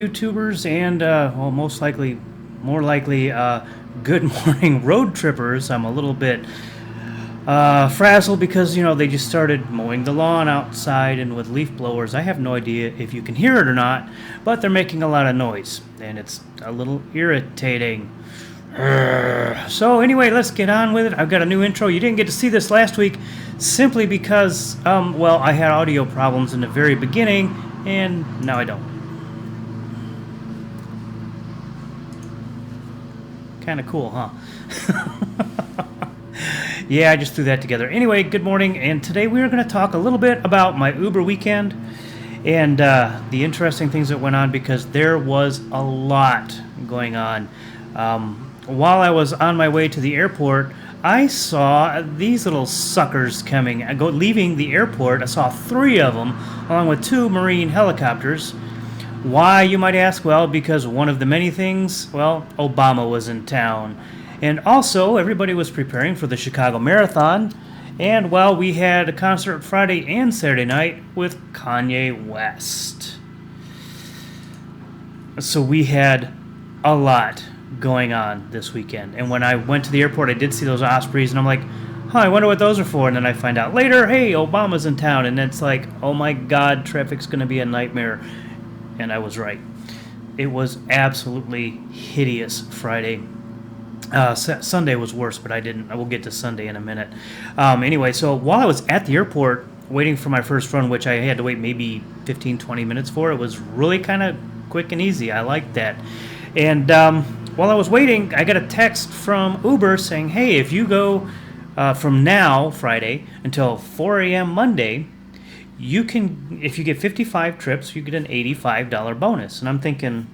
YouTubers and well, more likely, good morning road trippers. I'm a little bit frazzled because they just started mowing the lawn outside and with leaf blowers. I have no idea if you can hear it or not, but they're making a lot of noise and it's a little irritating. So anyway, let's get on with it. I've got a new intro. You didn't get to see this last week simply because, well, I had audio problems in the very beginning, and now I don't. Kind of cool, huh? Yeah, I just threw that together. Anyway, good morning, and today we are going to talk a little bit about my Uber weekend and the interesting things that went on because there was a lot going on. While I was on my way to the airport, I saw these little suckers coming. Leaving the airport, I saw 3 of them, along with 2 Marine helicopters. Why, you might ask? Well, because one of the many things, well, Obama was in town. And also, everybody was preparing for the Chicago Marathon. And, well, we had a concert Friday and Saturday night with Kanye West. So we had a lot going on this weekend. And when I went to the airport, I did see those Ospreys, and I'm like, huh, I wonder what those are for. And then I find out later, hey, Obama's in town. And it's like, oh my God, traffic's going to be a nightmare. And I was right. It was absolutely hideous Friday. Sunday was worse, but I will get to Sunday in a minute. Anyway, so while I was at the airport waiting for my first run, which I had to wait maybe 15, 20 minutes for, it was really kind of quick and easy. I liked that. And while I was waiting, I got a text from Uber saying, hey, if you go from now, Friday, until 4 a.m. Monday, you can, if you get 55 trips, you get an $85 bonus. And I'm thinking,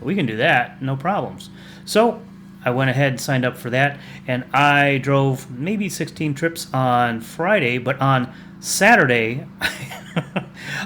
we can do that, no problems. So I went ahead and signed up for that, and I drove maybe 16 trips on Friday, but on Saturday,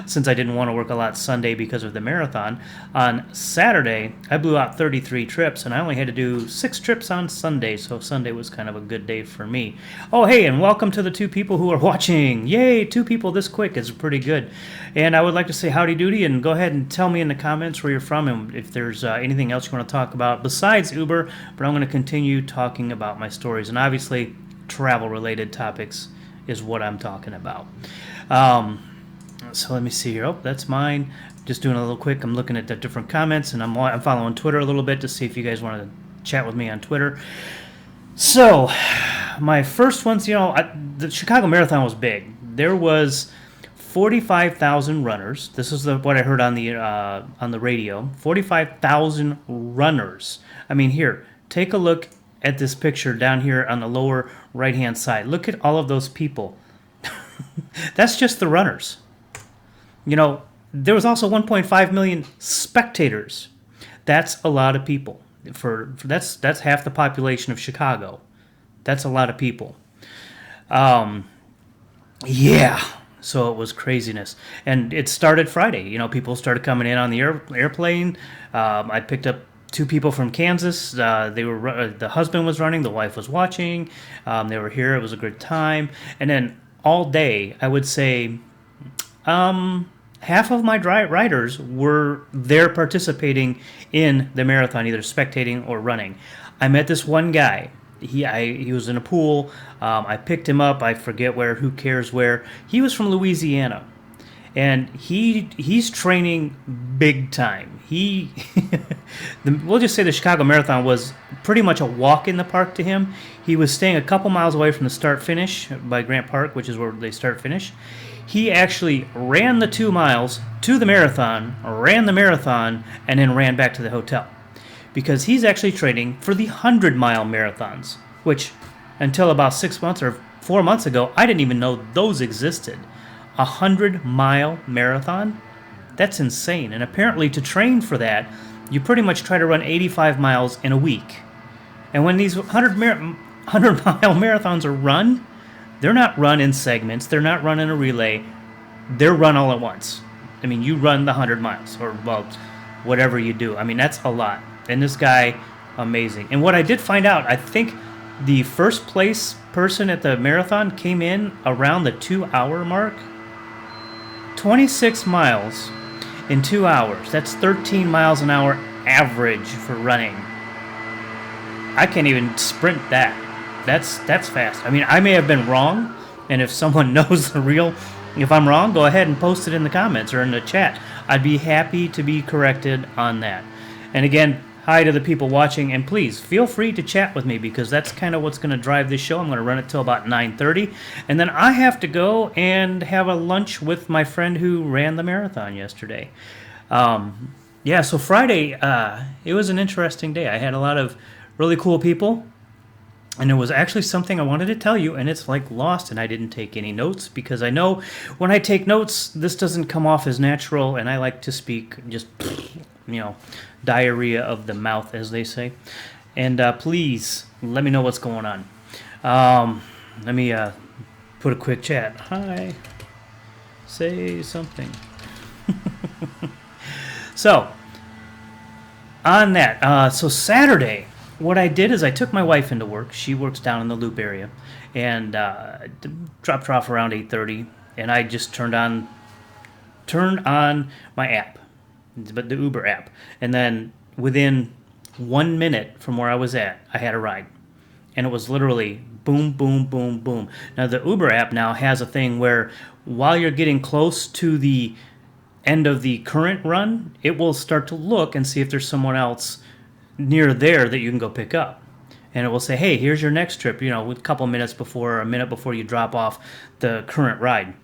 since I didn't want to work a lot Sunday because of the marathon, on Saturday, I blew out 33 trips, and I only had to do 6 trips on Sunday, so Sunday was kind of a good day for me. Oh, hey, and welcome to the 2 people who are watching. Yay, 2 people this quick is pretty good. And I would like to say howdy doody, and go ahead and tell me in the comments where you're from and if there's anything else you want to talk about besides Uber, but I'm going to continue talking about my stories, and obviously travel-related topics is what I'm talking about. So let me see here. Oh, that's mine. Just doing a little quick. I'm looking at the different comments, and I'm following Twitter a little bit to see if you guys want to chat with me on Twitter. So my first ones, the Chicago Marathon was big. There was 45,000 runners. This is what I heard on the radio. 45,000 runners. I mean, here, take a look at this picture down here on the lower right-hand side. Look at all of those people. That's just the runners. There was also 1.5 million spectators. That's a lot of people. That's half the population of Chicago. That's a lot of people. Yeah. So it was craziness, and it started Friday. People started coming in on the airplane. I picked up 2 people from Kansas. The husband was running, the wife was watching. They were here. It was a good time, and then all day, I would say, half of my riders were there participating in the marathon, either spectating or running. I met this one guy. He was in a pool. I picked him up. I forget where. Who cares where? He was from Louisiana, and he's training big time. We'll just say the Chicago Marathon was pretty much a walk in the park to him. He was staying a couple miles away from the start-finish by Grant Park, which is where they start-finish. He actually ran the 2 miles to the marathon, ran the marathon, and then ran back to the hotel. Because he's actually training for the 100-mile marathons, which until about 6 months or 4 months ago, I didn't even know those existed. A 100-mile marathon? That's insane. And apparently to train for that, you pretty much try to run 85 miles in a week. And when these 100-mile marathons are run, they're not run in segments. They're not run in a relay. They're run all at once. I mean, you run the 100 miles or, well, whatever you do. I mean, that's a lot. And this guy, amazing. And what I did find out, I think the first place person at the marathon came in around the 2-hour mark. 26 miles. in 2 hours. That's 13 miles an hour average for running. I can't even sprint that. That's fast. I mean, I may have been wrong, and if someone knows the real, if I'm wrong, go ahead and post it in the comments or in the chat. I'd be happy to be corrected on that. And again, hi to the people watching, and please feel free to chat with me because that's kind of what's going to drive this show. I'm going to run it till about 9:30, and then I have to go and have a lunch with my friend who ran the marathon yesterday. Yeah, so Friday, it was an interesting day. I had a lot of really cool people, and it was actually something I wanted to tell you, and it's like lost, and I didn't take any notes because I know when I take notes, this doesn't come off as natural, and I like to speak just, diarrhea of the mouth, as they say. And please let me know what's going on. Let me put a quick chat. Hi. Say something. So, on that, so Saturday, what I did is I took my wife into work. She works down in the Loop area, and dropped her off around 8:30, and I just turned on my app, but the Uber app, and then within 1 minute from where I was at, I had a ride, and it was literally boom, boom, boom, boom. Now the Uber app now has a thing where while you're getting close to the end of the current run, it will start to look and see if there's someone else near there that you can go pick up. And it will say, hey, here's your next trip, a couple minutes before, a minute before you drop off the current ride.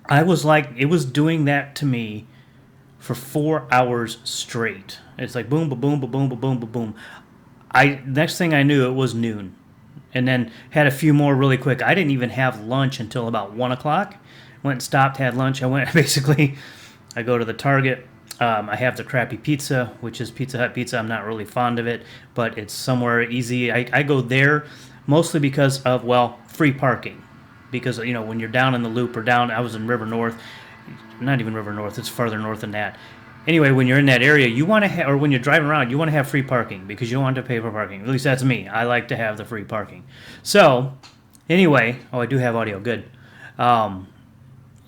I was like, it was doing that to me for 4 hours straight. It's like boom, ba boom, ba boom, ba boom, ba boom. Next thing I knew, it was noon. And then had a few more really quick. I didn't even have lunch until about 1 o'clock. Went and stopped, had lunch. I go to the Target. I have the crappy pizza, which is Pizza Hut pizza. I'm not really fond of it, but it's somewhere easy. I go there mostly because of, free parking. Because, when you're down in the Loop or down, I was in River North. Not even River North, it's farther north than that. Anyway, when you're in that area, you want to have, or when you're driving around, you want to have free parking because you don't want to pay for parking. At least that's me. I like to have the free parking. So, anyway, I do have audio. Good.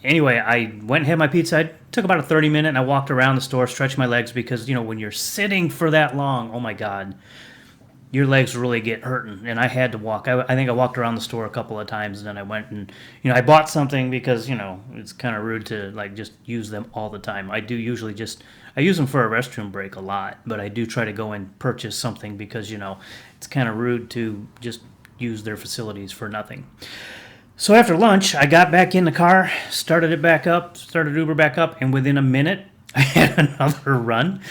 Anyway, I went and had my pizza. It took about a 30-minute, and I walked around the store, stretched my legs because, when you're sitting for that long, oh my God, your legs really get hurting. And I had to walk. I think I walked around the store a couple of times, and then I went and, I bought something because, it's kind of rude to, just use them all the time. I do usually I use them for a restroom break a lot, but I do try to go and purchase something because, it's kind of rude to just use their facilities for nothing. So after lunch, I got back in the car, started Uber back up, and within a minute, I had another run.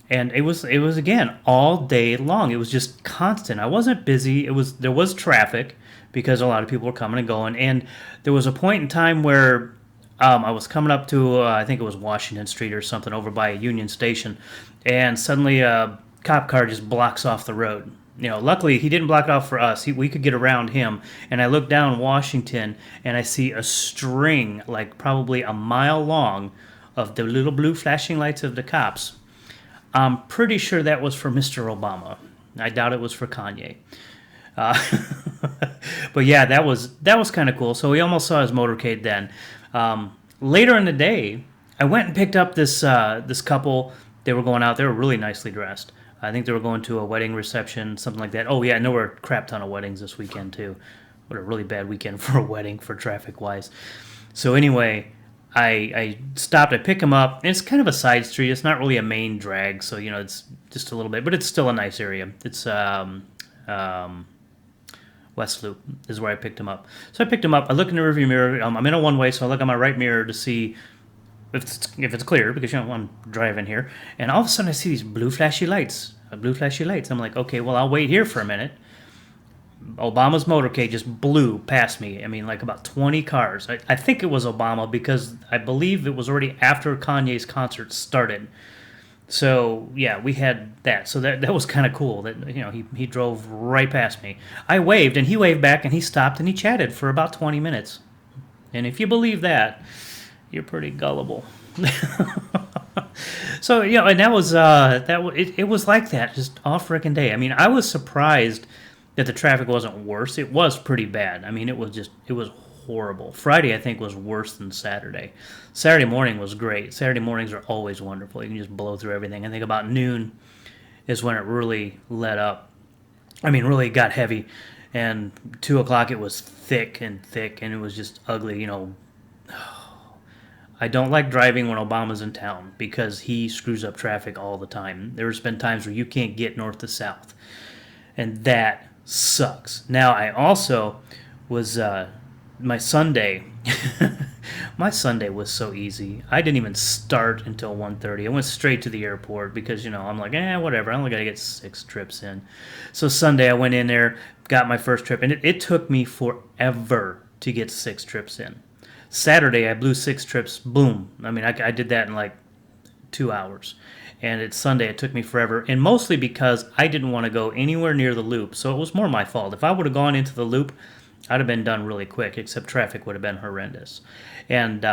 And it was again all day long. It was just constant. I wasn't busy. There was traffic because a lot of people were coming and going. And there was a point in time where I was coming up to I think it was Washington Street or something over by Union Station, and suddenly a cop car just blocks off the road. Luckily he didn't block it off for us. We could get around him. And I look down Washington and I see a string, like probably a mile long, of the little blue flashing lights of the cops. I'm pretty sure that was for Mr. Obama. I doubt it was for Kanye. But yeah, that was kind of cool. So we almost saw his motorcade then. Later in the day, I went and picked up this couple. They were going out. They were really nicely dressed. I think they were going to a wedding reception, something like that. Oh, yeah, and there were a crap ton of weddings this weekend, too. What a really bad weekend for a wedding, for traffic-wise. So anyway, I stopped. I pick them up. And it's kind of a side street. It's not really a main drag, so, it's just a little bit. But it's still a nice area. It's West Loop is where I picked them up. So I picked them up. I look in the rearview mirror. I'm in a one-way, so I look on my right mirror to see if it's clear, because I'm driving here, and all of a sudden I see these blue flashy lights. I'm like, okay, well, I'll wait here for a minute. Obama's motorcade just blew past me. I mean, like about 20 cars. I think it was Obama because I believe it was already after Kanye's concert started. So yeah, we had that. So that was kind of cool. That he drove right past me. I waved and he waved back and he stopped and he chatted for about 20 minutes. And if you believe that, you're pretty gullible. So and that was it was like that just all frickin' day. I mean, I was surprised that the traffic wasn't worse. It was pretty bad. I mean, it was horrible. Friday, I think, was worse than Saturday. Saturday morning was great. Saturday mornings are always wonderful. You can just blow through everything. I think about noon is when it really let up. I mean, really got heavy. And 2 o'clock, it was thick, and it was just ugly. I don't like driving when Obama's in town because he screws up traffic all the time. There's been times where you can't get north to south, and that sucks. Now, I also was my Sunday. My Sunday was so easy. I didn't even start until 1:30. I went straight to the airport because I'm like, whatever. I only got to get 6 trips in. So Sunday, I went in there, got my first trip, and it took me forever to get 6 trips in. Saturday, I blew 6 trips. Boom. I mean, I did that in like 2 hours. And it's Sunday. It took me forever. And mostly because I didn't want to go anywhere near the loop. So it was more my fault. If I would have gone into the loop, I'd have been done really quick, except traffic would have been horrendous. And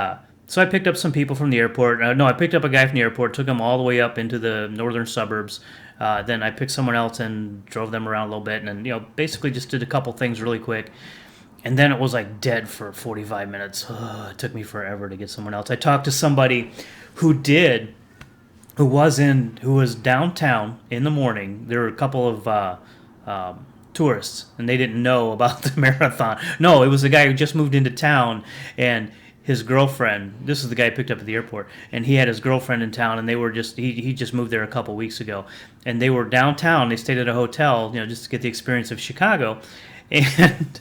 so I picked up some people from the airport. I picked up a guy from the airport, took him all the way up into the northern suburbs. Then I picked someone else and drove them around a little bit. And then, basically just did a couple things really quick. And then it was like dead for 45 minutes. It took me forever to get someone else. I talked to somebody who was downtown in the morning. There were a couple of tourists, and they didn't know about the marathon. No, it was a guy who just moved into town, and his girlfriend. This is the guy I picked up at the airport, and he had his girlfriend in town, and they were he just moved there a couple weeks ago, and they were downtown. They stayed at a hotel, just to get the experience of Chicago, and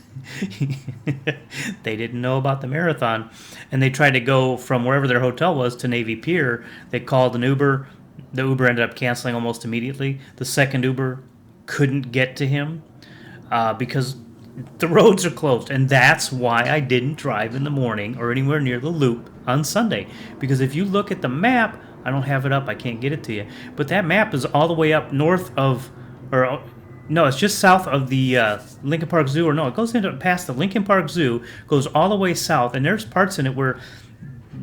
they didn't know about the marathon, and they tried to go from wherever their hotel was to Navy Pier. They called an Uber. The Uber ended up canceling almost immediately. The second Uber couldn't get to him because the roads are closed, and that's why I didn't drive in the morning or anywhere near the loop on Sunday. Because if you look at the map, I don't have it up, I can't get it to you, but that map is all the way up north of, no, it's just south of the Lincoln Park Zoo, it goes into past the Lincoln Park Zoo, goes all the way south, and there's parts in it where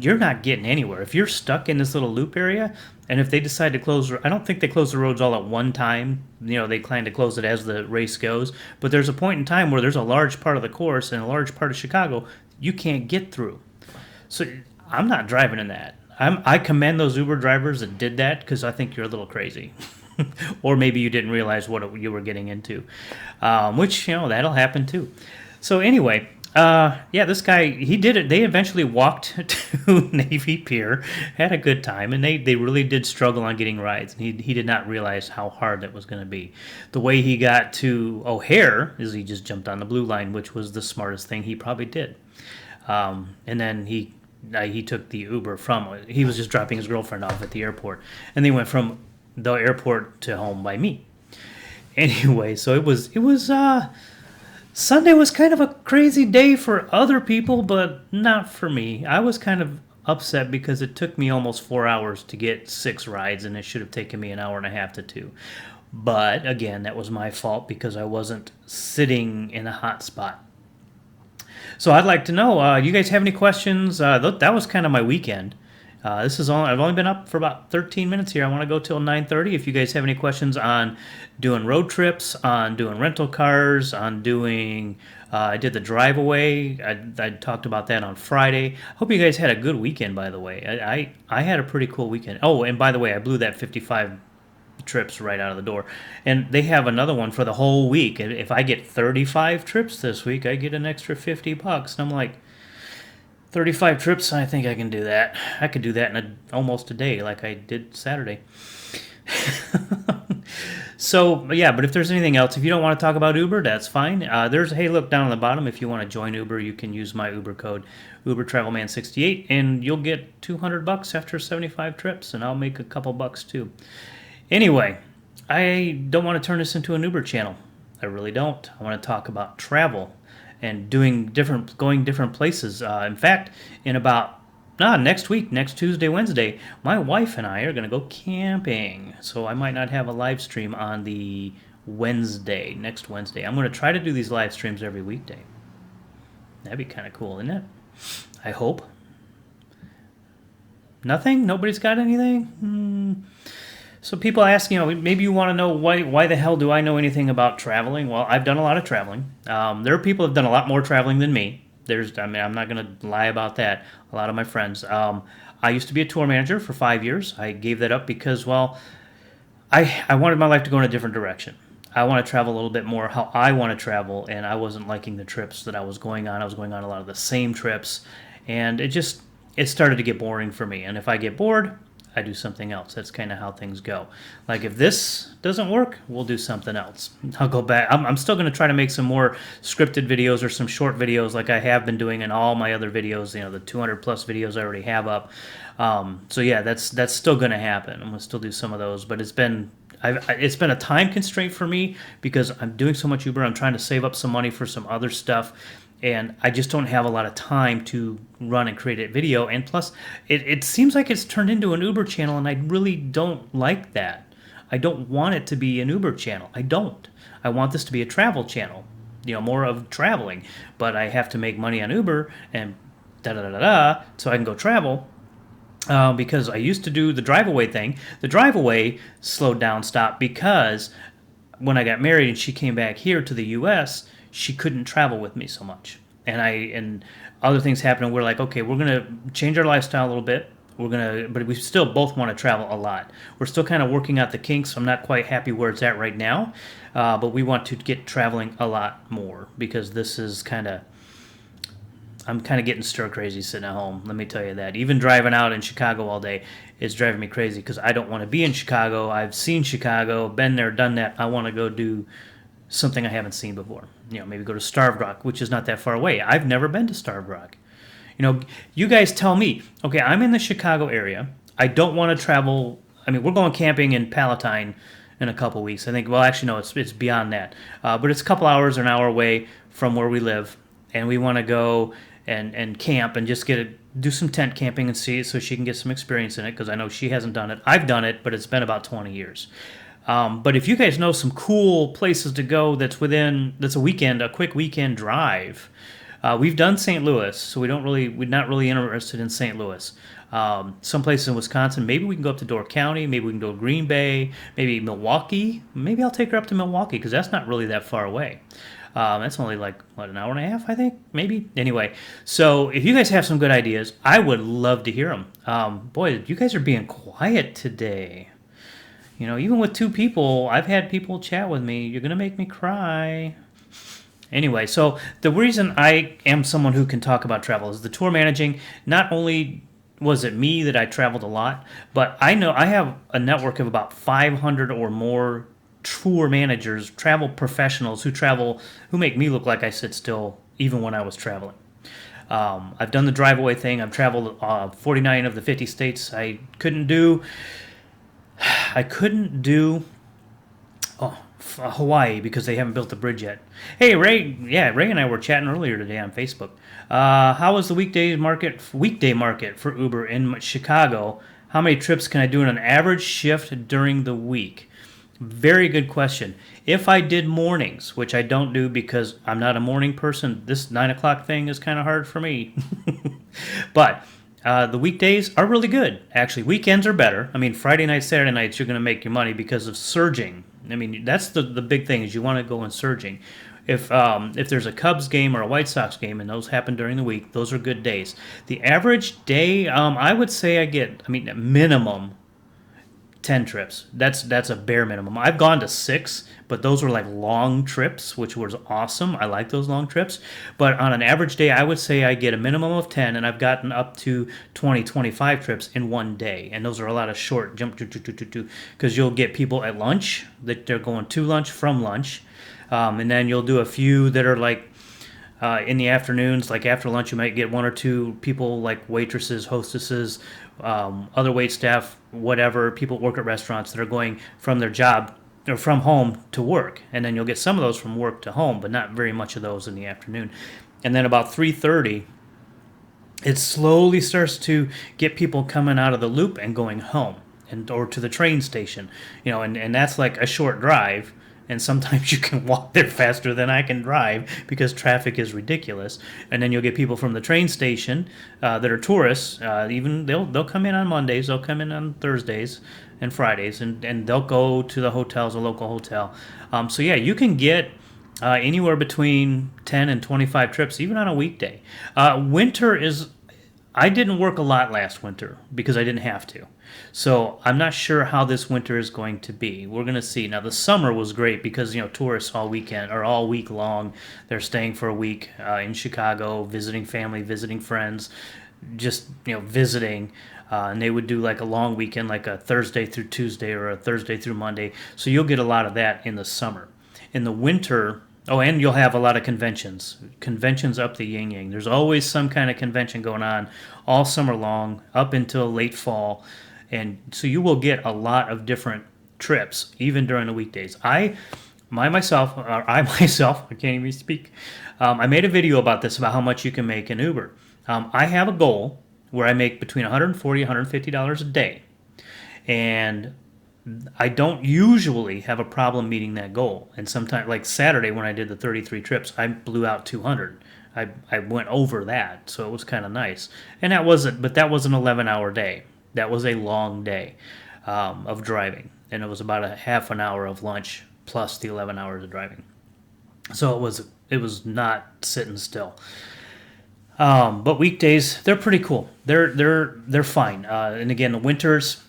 you're not getting anywhere. If you're stuck in this little loop area, and if they decide to close, I don't think they close the roads all at one time. They plan to close it as the race goes. But there's a point in time where there's a large part of the course and a large part of Chicago you can't get through. So I'm not driving in that. I commend those Uber drivers that did that because I think you're a little crazy. Or maybe you didn't realize what you were getting into, which, that'll happen too. So anyway, this guy, he did it. They eventually walked to Navy Pier, had a good time, and they really did struggle on getting rides. And he did not realize how hard that was going to be. The way he got to O'Hare is he just jumped on the blue line, which was the smartest thing he probably did. And then he took the Uber he was just dropping his girlfriend off at the airport, and they went from the airport to home by me. Anyway, so it was Sunday was kind of a crazy day for other people, but not for me. I was kind of upset because it took me almost 4 hours to get 6 rides, and it should have taken me an hour and a half to 2. But again, that was my fault because I wasn't sitting in a hot spot. So I'd like to know, you guys have any questions? That was kind of my weekend. I've only been up for about 13 minutes here. I want to go till 9:30. If you guys have any questions on doing road trips, on doing rental cars, on doing, I did the drive away. I talked about that on Friday. Hope you guys had a good weekend, by the way. I had a pretty cool weekend. Oh, and by the way, I blew that 55 trips right out of the door. And they have another one for the whole week. If I get 35 trips this week, I get an extra $50. And I'm like, 35 trips, I think I can do that. I could do that in almost a day like I did Saturday. So, yeah, but if there's anything else, if you don't want to talk about Uber, that's fine. Look down on the bottom. If you want to join Uber, you can use my Uber code, UberTravelMan68, and you'll get $200 after 75 trips, and I'll make a couple bucks too. Anyway, I don't want to turn this into an Uber channel. I really don't. I want to talk about travel and going different places. In fact, in about next week, next Tuesday, Wednesday, my wife and I are going to go camping. So I might not have a live stream on the next Wednesday. I'm going to try to do these live streams every weekday. That'd be kind of cool, isn't it? I hope. Nothing? Nobody's got anything? So people ask, maybe you want to know why the hell do I know anything about traveling? Well, I've done a lot of traveling. There are people who have done a lot more traveling than me. I mean, I'm not going to lie about that. A lot of my friends. I used to be a tour manager for 5 years. I gave that up because, well, I wanted my life to go in a different direction. I want to travel a little bit more how I want to travel, and I wasn't liking the trips that I was going on. I was going on a lot of the same trips, and it started to get boring for me. And if I get bored, I do something else. That's kind of how things go. Like if this doesn't work, we'll do something else. I'll go back. I'm still going to try to make some more scripted videos or some short videos like I have been doing in all my other videos. You know, the 200 plus videos I already have up. So yeah, that's still going to happen. I'm going to still do some of those, but it's been a time constraint for me because I'm doing so much Uber. I'm trying to save up some money for some other stuff, and I just don't have a lot of time to run and create a video. And plus, it seems like it's turned into an Uber channel, and I really don't like that. I don't want it to be an Uber channel. I don't. I want this to be a travel channel, you know, more of traveling. But I have to make money on Uber and da da da da da, so I can go travel. Because I used to do the drive away thing. The drive away slowed down, stopped because when I got married and she came back here to the U.S., she couldn't travel with me so much, and other things happened. We're like, okay, we're gonna change our lifestyle a little bit. But we still both want to travel a lot. We're still kind of working out the kinks. I'm not quite happy where it's at right now, but we want to get traveling a lot more because this is I'm kind of getting stir crazy sitting at home. Let me tell you that. Even driving out in Chicago all day is driving me crazy because I don't want to be in Chicago. I've seen Chicago, been there, done that. I want to go do something I haven't seen before. You know, maybe go to Starved Rock, which is not that far away. I've never been to Starved Rock. You know, you guys tell me, okay, I'm in the Chicago area. I don't want to travel. I mean, we're going camping in Palatine in a couple weeks. I think, well, actually, no, it's beyond that. But it's a couple hours or an hour away from where we live. And we want to go and camp and just do some tent camping and see it so she can get some experience in it because I know she hasn't done it. I've done it, but it's been about 20 years. But if you guys know some cool places to go that's a quick weekend drive. We've done St. Louis, so we're not really interested in St. Louis. Some places in Wisconsin, maybe we can go up to Door County, maybe we can go to Green Bay, maybe Milwaukee. Maybe I'll take her up to Milwaukee because that's not really that far away. That's only like, an hour and a half, I think, maybe. Anyway, so if you guys have some good ideas, I would love to hear them. Boy, you guys are being quiet today. You know, even with two people, I've had people chat with me. You're going to make me cry. Anyway, so the reason I am someone who can talk about travel is the tour managing. Not only was it me that I traveled a lot, but I know I have a network of about 500 or more tour managers, travel professionals who make me look like I sit still even when I was traveling. I've done the drive away thing. I've traveled 49 of the 50 states. I couldn't do Hawaii because they haven't built the bridge yet. Hey, Ray. Yeah, Ray and I were chatting earlier today on Facebook. How is the weekday market for Uber in Chicago? How many trips can I do in an average shift during the week? Very good question. If I did mornings, which I don't do because I'm not a morning person, this 9 o'clock thing is kind of hard for me. But the weekdays are really good. Actually, weekends are better. I mean, Friday nights, Saturday nights, you're going to make your money because of surging. I mean, that's the big thing is you want to go in surging. If there's a Cubs game or a White Sox game and those happen during the week, those are good days. The average day, I would say at minimum 10 trips. That's a bare minimum. I've gone to 6, but those were like long trips, which was awesome. I like those long trips. But on an average day, I would say I get a minimum of 10, and I've gotten up to 20, 25 trips in one day. And those are a lot of short jump, because you'll get people at lunch that they're going to lunch from lunch. And then you'll do a few that are like in the afternoons, like after lunch, you might get 1 or 2 people like waitresses, hostesses, other wait staff, whatever, people work at restaurants that are going from their job or from home to work. And then you'll get some of those from work to home, but not very much of those in the afternoon. And then about 3:30, it slowly starts to get people coming out of the loop and going home or to the train station, and that's like a short drive. And sometimes you can walk there faster than I can drive because traffic is ridiculous. And then you'll get people from the train station that are tourists. Even they'll come in on Mondays, they'll come in on Thursdays and Fridays, and they'll go to the hotels, a local hotel. So yeah, you can get Anywhere between 10 and 25 trips, even on a weekday. Winter is, I didn't work a lot last winter because I didn't have to. So I'm not sure how this winter is going to be. We're going to see. Now the summer was great because tourists all weekend or all week long, they're staying for a week in Chicago, visiting family, visiting friends, just visiting. And they would do like a long weekend, like a Thursday through Tuesday or a Thursday through Monday. So you'll get a lot of that in the summer. In the winter, oh, and you'll have a lot of conventions. Conventions up the yin yang. There's always some kind of convention going on all summer long, up until late fall. And so you will get a lot of different trips, even during the weekdays. I myself, I can't even speak. I made a video about this, about how much you can make in Uber. I have a goal where I make between $140 $150 a day. And I don't usually have a problem meeting that goal. And sometimes, like Saturday when I did the 33 trips, I blew out 200. I went over that, so it was kind of nice. And that was an 11-hour day. That was a long day of driving, and it was about a half an hour of lunch plus the 11 hours of driving. So it was not sitting still. But weekdays, they're pretty cool. They're fine. And again, the winters,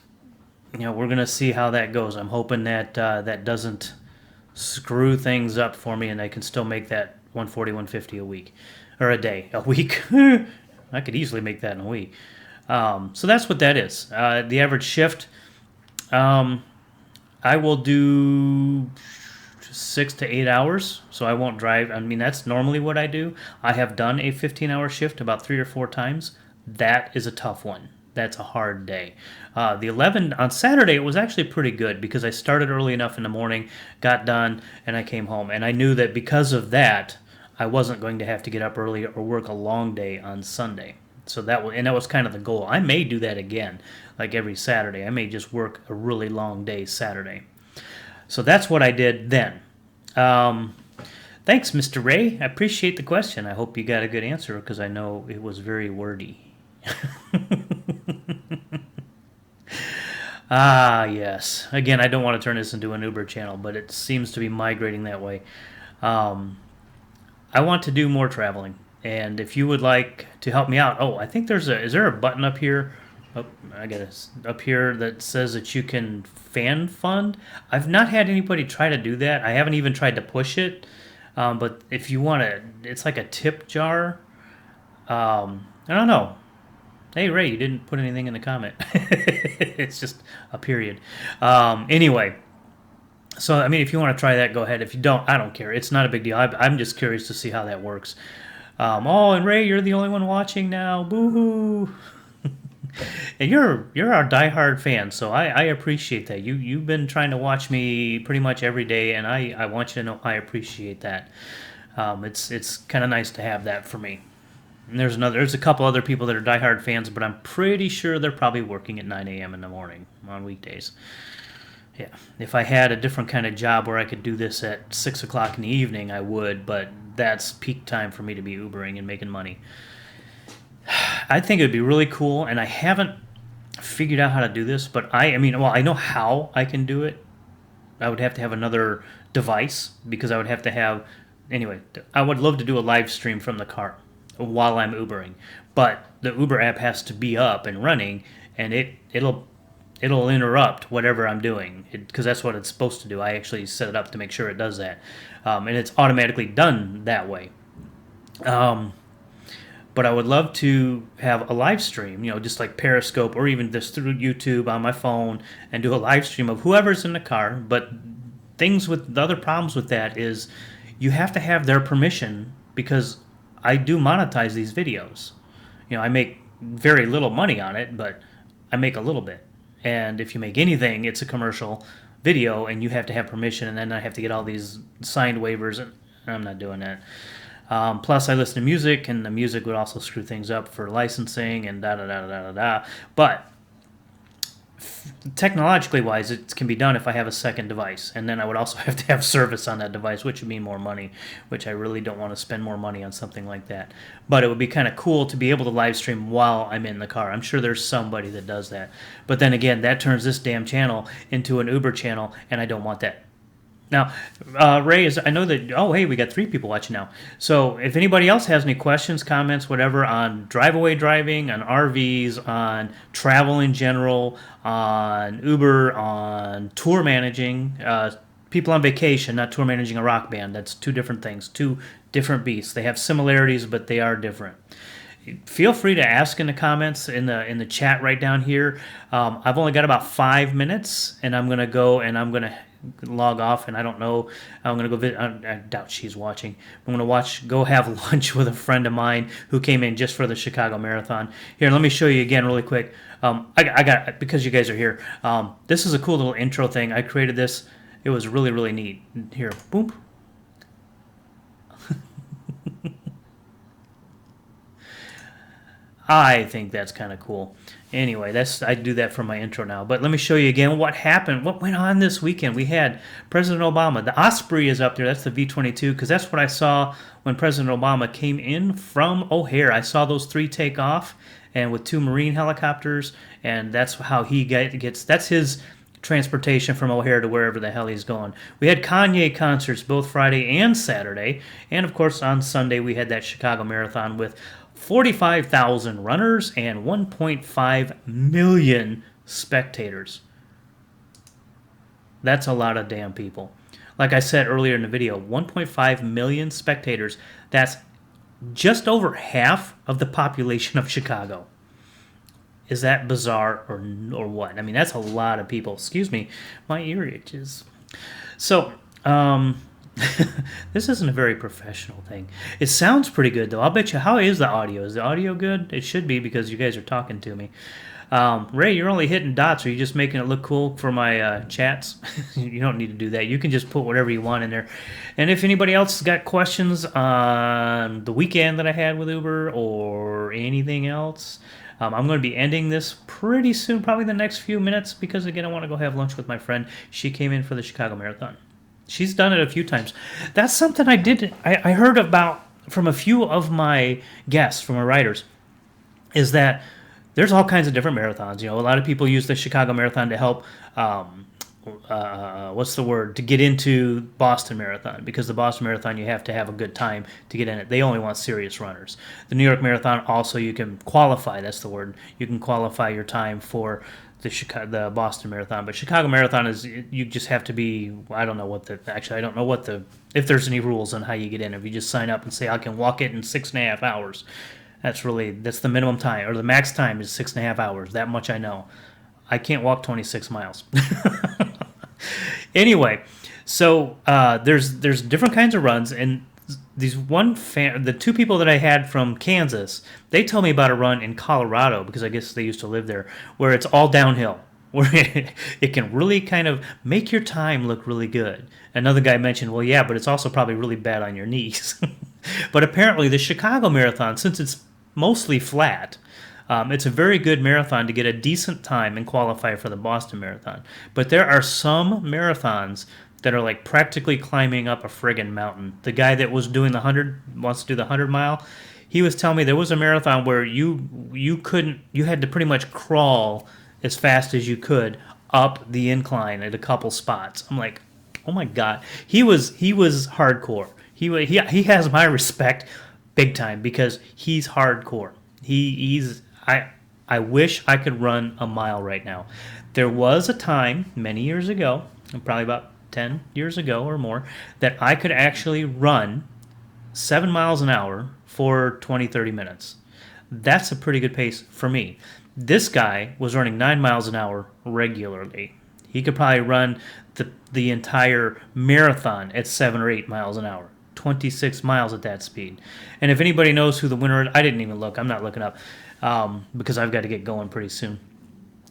we're gonna see how that goes. I'm hoping that that doesn't screw things up for me, and I can still make that 140 150 a week or a week. I could easily make that in a week. So that's what that is. The average shift, I will do 6 to 8 hours, so I won't drive. I mean, that's normally what I do. I have done a 15-hour shift about 3 or 4 times. That is a tough one. That's a hard day. The 11 on Saturday, it was actually pretty good because I started early enough in the morning, got done, and I came home. And I knew that because of that, I wasn't going to have to get up early or work a long day on Sunday. So that was kind of the goal. I may do that again, like every Saturday. I may just work a really long day Saturday. So that's what I did then. Thanks, Mr. Ray. I appreciate the question. I hope you got a good answer because I know it was very wordy. Yes. Again, I don't want to turn this into an Uber channel, but it seems to be migrating that way. I want to do more traveling. And if you would like to help me out, I think is there a button up here? Oh, I got it up here that says that you can fan fund. I've not had anybody try to do that. I haven't even tried to push it. But if you want to, it's like a tip jar. I don't know. Hey, Ray, you didn't put anything in the comment. It's just a period. Anyway. So, I mean, if you want to try that, go ahead. If you don't, I don't care. It's not a big deal. I'm just curious to see how that works. And Ray, you're the only one watching now. Boo-hoo. And you're our diehard fan, so I appreciate that. You've been trying to watch me pretty much every day, and I want you to know I appreciate that. It's kind of nice to have that for me. And there's a couple other people that are diehard fans, but I'm pretty sure they're probably working at 9 a.m. in the morning on weekdays. Yeah, if I had a different kind of job where I could do this at 6 o'clock in the evening, I would, but that's peak time for me to be Ubering and making money. I think it would be really cool, and I haven't figured out how to do this, but I know how I can do it. I would have to have another device because I would have to have... Anyway, I would love to do a live stream from the car while I'm Ubering, but the Uber app has to be up and running, and it'll interrupt whatever I'm doing because that's what it's supposed to do. I actually set it up to make sure it does that, and it's automatically done that way. But I would love to have a live stream, just like Periscope or even just through YouTube on my phone and do a live stream of whoever's in the car. But the other problems with that is you have to have their permission because I do monetize these videos. I make very little money on it, but I make a little bit. And if you make anything, it's a commercial video, and you have to have permission, and then I have to get all these signed waivers, and I'm not doing that. Plus, I listen to music, and the music would also screw things up for licensing and da-da-da-da-da-da. But technologically wise, it can be done if I have a second device. And then I would also have to have service on that device, which would mean more money, which I really don't want to spend more money on something like that. But it would be kind of cool to be able to live stream while I'm in the car. I'm sure there's somebody that does that. But then again, that turns this damn channel into an Uber channel, and I don't want that. Now, Ray is. I know that. Oh, hey, we got 3 people watching now. So, if anybody else has any questions, comments, whatever on drive-away driving, on RVs, on travel in general, on Uber, on tour managing, people on vacation, not tour managing a rock band. That's 2 different things, 2 different beasts. They have similarities, but they are different. Feel free to ask in the comments in the chat right down here. I've only got about 5 minutes, and I'm gonna go and I'm gonna log off, and I don't know. I'm gonna go visit. I doubt she's watching. I'm gonna go have lunch with a friend of mine who came in just for the Chicago Marathon. Here, let me show you again really quick. I got because you guys are here. This is a cool little intro thing. I created this. It was really really neat. Here, boom. I think that's kind of cool. Anyway, I do that for my intro now. But let me show you again what happened, what went on this weekend. We had President Obama. The Osprey is up there. That's the V-22 because that's what I saw when President Obama came in from O'Hare. I saw those 3 take off, and with 2 Marine helicopters, and that's how he gets. That's his transportation from O'Hare to wherever the hell he's going. We had Kanye concerts both Friday and Saturday, and of course on Sunday we had that Chicago Marathon with 45,000 runners and 1.5 million spectators. That's a lot of damn people. Like I said earlier in the video, 1.5 million spectators. That's just over half of the population of Chicago. Is that bizarre or what? I mean, that's a lot of people. Excuse me, my ear itches. So, this isn't a very professional thing. It sounds pretty good, though. I'll bet you. How is the audio? Is the audio good? It should be because you guys are talking to me. Ray, you're only hitting dots. Are you just making it look cool for my chats? You don't need to do that. You can just put whatever you want in there. And if anybody else got questions on the weekend that I had with Uber or anything else, I'm going to be ending this pretty soon, probably the next few minutes, because, again, I want to go have lunch with my friend. She came in for the Chicago Marathon. She's done it a few times. That's something I heard about from a few of my guests, from my writers, is that there's all kinds of different marathons. You know, a lot of people use the Chicago Marathon to help, to get into Boston Marathon, because the Boston Marathon, you have to have a good time to get in it. They only want serious runners. The New York Marathon, also you can qualify, that's the word. You can qualify your time for the Boston Marathon, but Chicago Marathon is, you just have to be, I don't know if there's any rules on how you get in. If you just sign up and say I can walk it in 6.5 hours, that's the minimum time, or the max time is 6.5 hours. That much I know. I can't walk 26 miles. Anyway, so there's different kinds of runs, and the 2 people that I had from Kansas, they told me about a run in Colorado, because I guess they used to live there, where it's all downhill, where it can really kind of make your time look really good. Another guy mentioned, well, yeah, but it's also probably really bad on your knees. But apparently the Chicago Marathon, since it's mostly flat, it's a very good marathon to get a decent time and qualify for the Boston Marathon. But there are some marathons that are like practically climbing up a friggin' mountain. The guy that was doing wants to do the 100-mile, he was telling me there was a marathon where you had to pretty much crawl as fast as you could up the incline at a couple spots. I'm like, oh my God. He was hardcore. He has my respect big time, because he's hardcore. I wish I could run a mile right now. There was a time many years ago, probably about 10 years ago or more, that I could actually run 7 miles an hour for 20-30 minutes. That's a pretty good pace for me. This guy was running 9 miles an hour regularly. He could probably run the entire marathon at 7 or 8 miles an hour. 26 miles at that speed. And if anybody knows who the winner is, I didn't even look. I'm not looking up because I've got to get going pretty soon.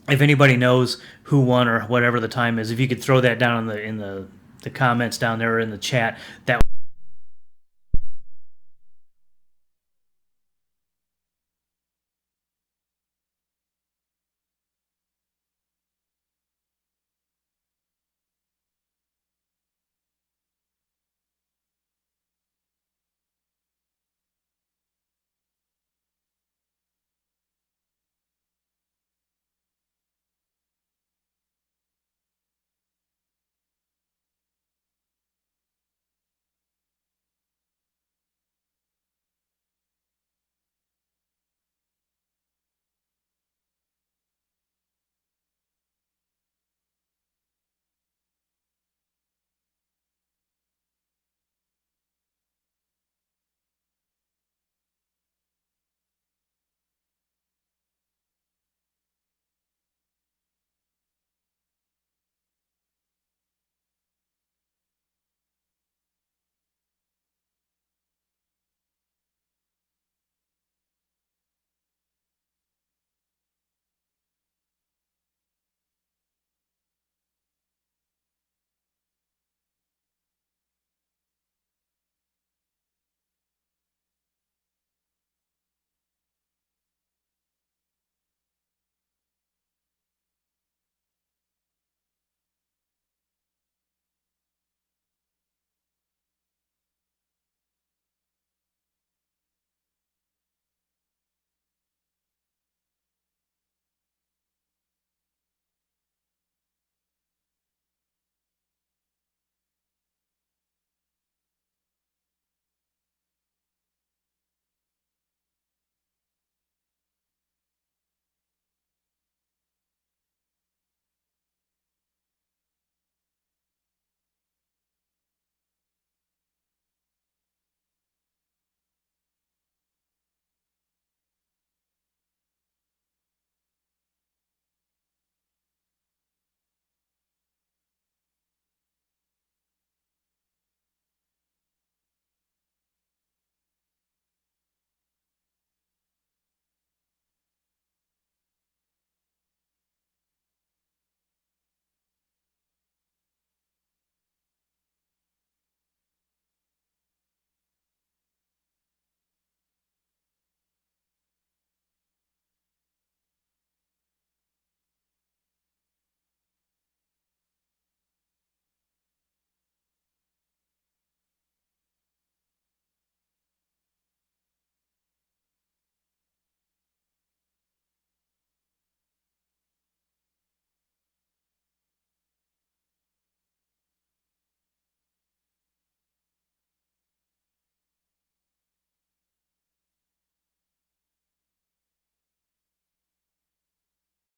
If anybody knows who won or whatever the time is, if you could throw that down in the comments down there or in the chat, that